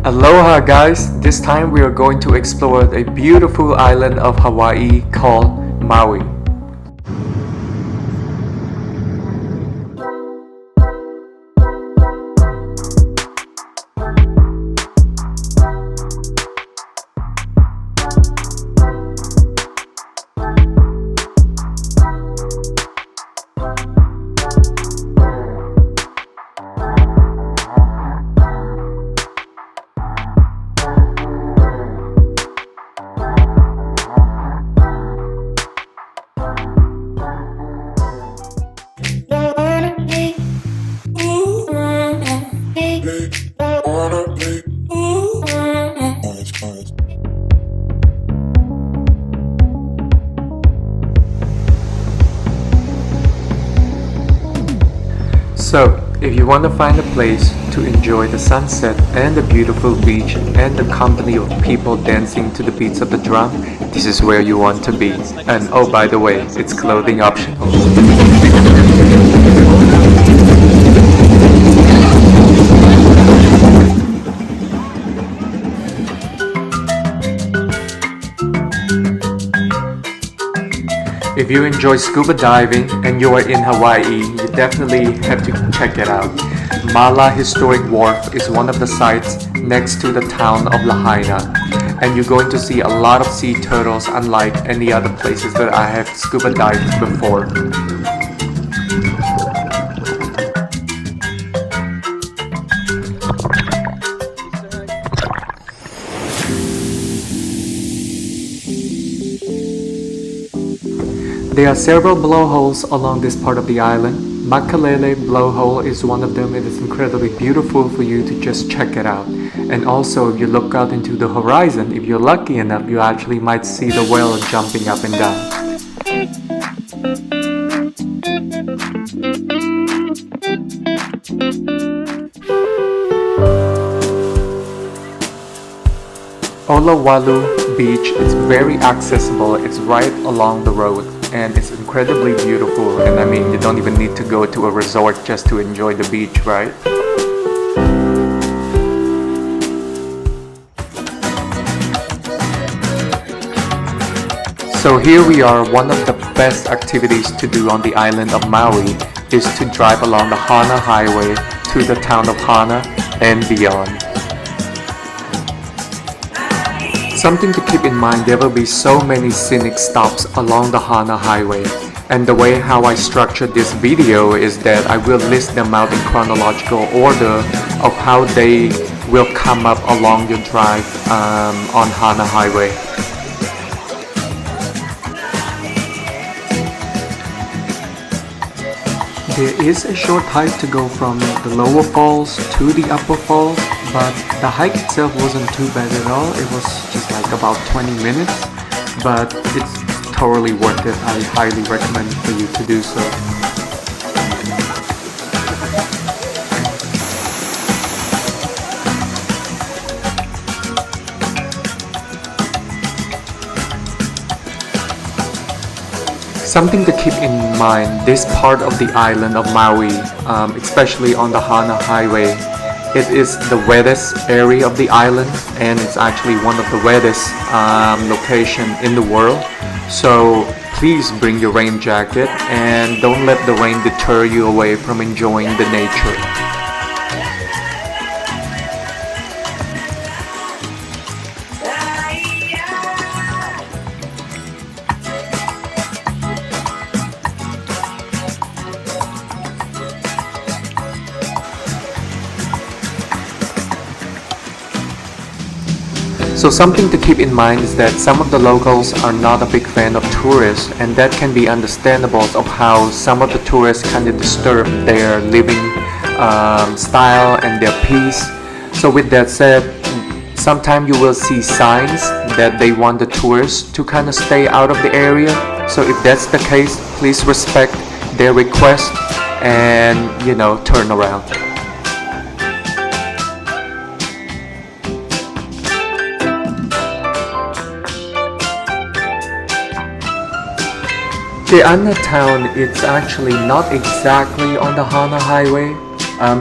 Aloha guys! This time we are going to explore a beautiful island of Hawaii called Maui. So, if you want to find a place to enjoy the sunset and the beautiful beach and the company of people dancing to the beats of the drum, this is where you want to be. And oh, by the way, it's clothing optional. If you enjoy scuba diving and you are in Hawaii, you definitely have to check it out. Mala Historic Wharf is one of the sites next to the town of Lahaina, and you're going to see a lot of sea turtles unlike any other places that I have scuba dived before. There are several blowholes along this part of the island. Makalele blowhole is one of them. It is incredibly beautiful for you to just check it out. And also, if you look out into the horizon, if you're lucky enough, you actually might see the whale jumping up and down. Olawalu Beach is very accessible. It's right along the road and it's incredibly beautiful, and I mean, you don't even need to go to a resort just to enjoy the beach, right? So here we are. One of the best activities to do on the island of Maui is to drive along the Hana highway to the town of Hana and beyond. Something to keep in mind, there will be so many scenic stops along the Hana highway, and the way how I structured this video is that I will list them out in chronological order of how they will come up along your drive on Hana highway. There is a short hike to go from the lower falls to the upper falls, but the hike itself wasn't too bad at all. It was just like about 20 minutes, but it's totally worth it. I highly recommend for you to do so. Something to keep in mind, this part of the island of Maui, especially on the Hana highway, it is the wettest area of the island, and it's actually one of the wettest location in the world. So please bring your rain jacket and don't let the rain deter you away from enjoying the nature. So something to keep in mind is that some of the locals are not a big fan of tourists, and that can be understandable of how some of the tourists kind of disturb their living style and their peace. So with that said, sometimes you will see signs that they want the tourists to kind of stay out of the area. So if that's the case, please respect their request and, you know, turn around. The Hana town, it's actually not exactly on the Hana highway.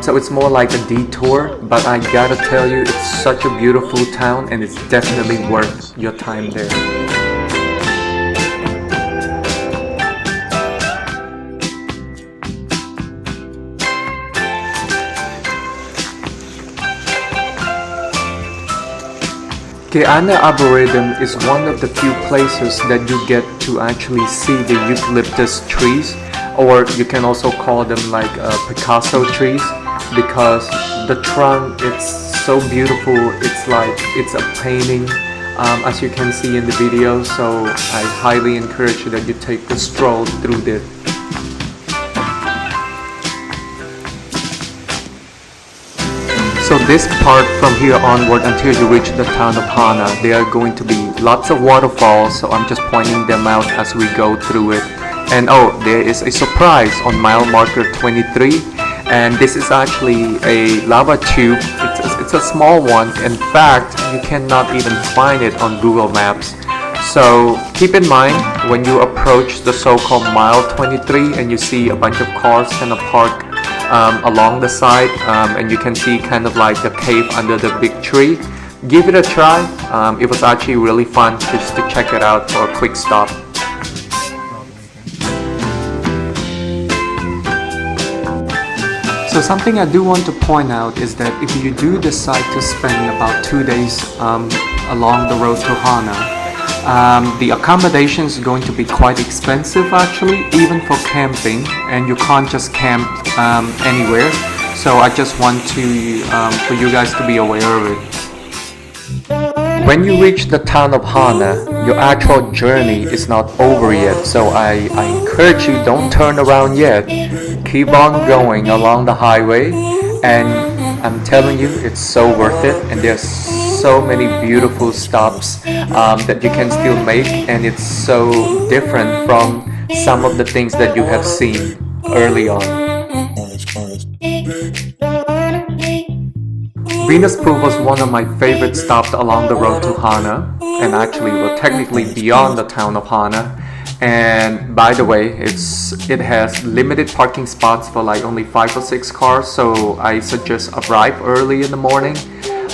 So it's more like a detour, but I gotta tell you, it's such a beautiful town and it's definitely worth your time there. Hana Arboretum is one of the few places that you get to actually see the eucalyptus trees, or you can also call them like Picasso trees, because the trunk, it's so beautiful. It's like it's a painting, as you can see in the video. So I highly encourage you that you take a stroll through this. So this part from here onward until you reach the town of Hana, there are going to be lots of waterfalls, so I'm just pointing them out as we go through it. And oh, there is a surprise on mile marker 23, and this is actually a lava tube. It's a small one. In fact, you cannot even find it on Google Maps. So keep in mind when you approach the so-called mile 23 and you see a bunch of cars kind of parked along the side, and you can see kind of like the cave under the big tree. Give it a try. It was actually really fun just to check it out for a quick stop. So something I do want to point out is that if you do decide to spend about 2 days along the road to Hana, the accommodation is going to be quite expensive actually, even for camping, and you can't just camp anywhere. So I just want to for you guys to be aware of it. When you reach the town of Hana, your actual journey is not over yet, so I encourage you, don't turn around yet. Keep on going along the highway, and I'm telling you, it's so worth it, and there's so many beautiful stops that you can still make, and it's so different from some of the things that you have seen early on. Venus Pool was one of my favorite stops along the road to Hana, and actually well, technically beyond the town of Hana. And by the way, it has limited parking spots for like only 5 or 6 cars, so I suggest arrive early in the morning.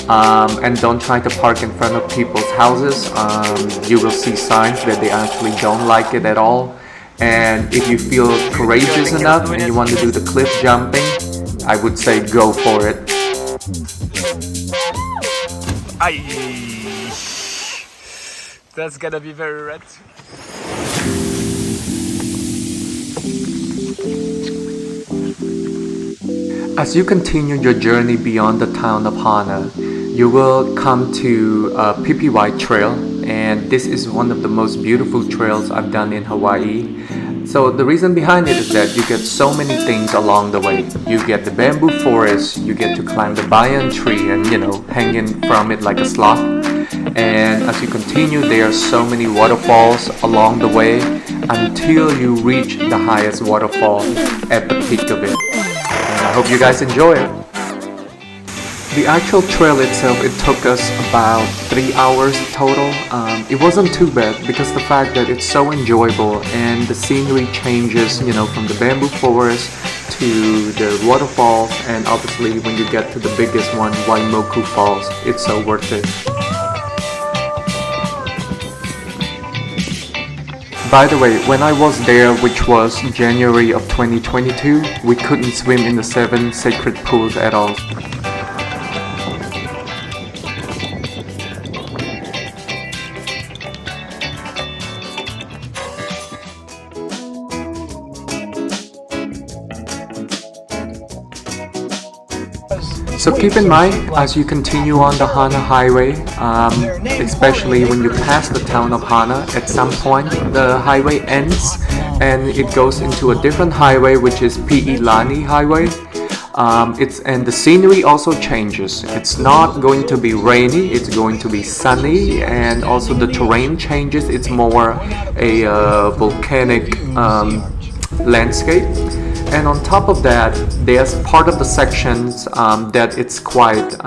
And don't try to park in front of people's houses. You will see signs that they actually don't like it at all. And if you feel courageous enough and you want to do the cliff jumping, I would say go for it. Aye. That's gonna be very red. As you continue your journey beyond the town of Hana, you will come to PPY Trail, and this is one of the most beautiful trails I've done in Hawaii. So the reason behind it is that you get so many things along the way. You get the bamboo forest, you get to climb the banyan tree and hanging from it like a sloth. And as you continue, there are so many waterfalls along the way until you reach the highest waterfall at the peak of it. And I hope you guys enjoy it. The actual trail itself, it took us about 3 hours total. It wasn't too bad because the fact that it's so enjoyable and the scenery changes, from the bamboo forest to the waterfalls, and obviously when you get to the biggest one, Waimoku Falls, it's so worth it. By the way, when I was there, which was January of 2022, we couldn't swim in the 7 sacred pools at all. So keep in mind, as you continue on the Hana Highway, especially when you pass the town of Hana, at some point the highway ends and it goes into a different highway, which is Pi'ilani Highway. And the scenery also changes. It's not going to be rainy, it's going to be sunny, and also the terrain changes. It's more a volcanic landscape. And on top of that, there's part of the sections that it's quite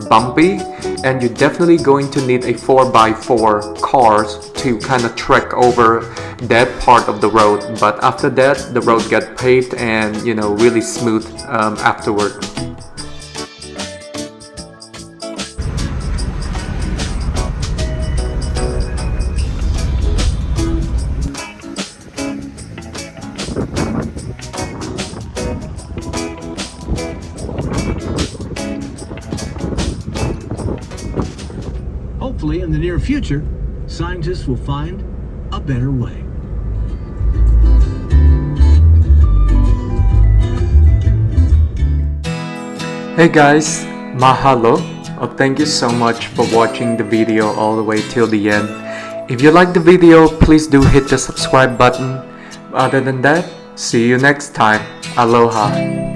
bumpy, and you're definitely going to need a 4x4 cars to kind of trek over that part of the road, but after that the road got paved and really smooth afterward. Hopefully, in the near future, scientists will find a better way. Hey guys, mahalo. Thank you so much for watching the video all the way till the end. If you like the video, please do hit the subscribe button. Other than that, see you next time. Aloha.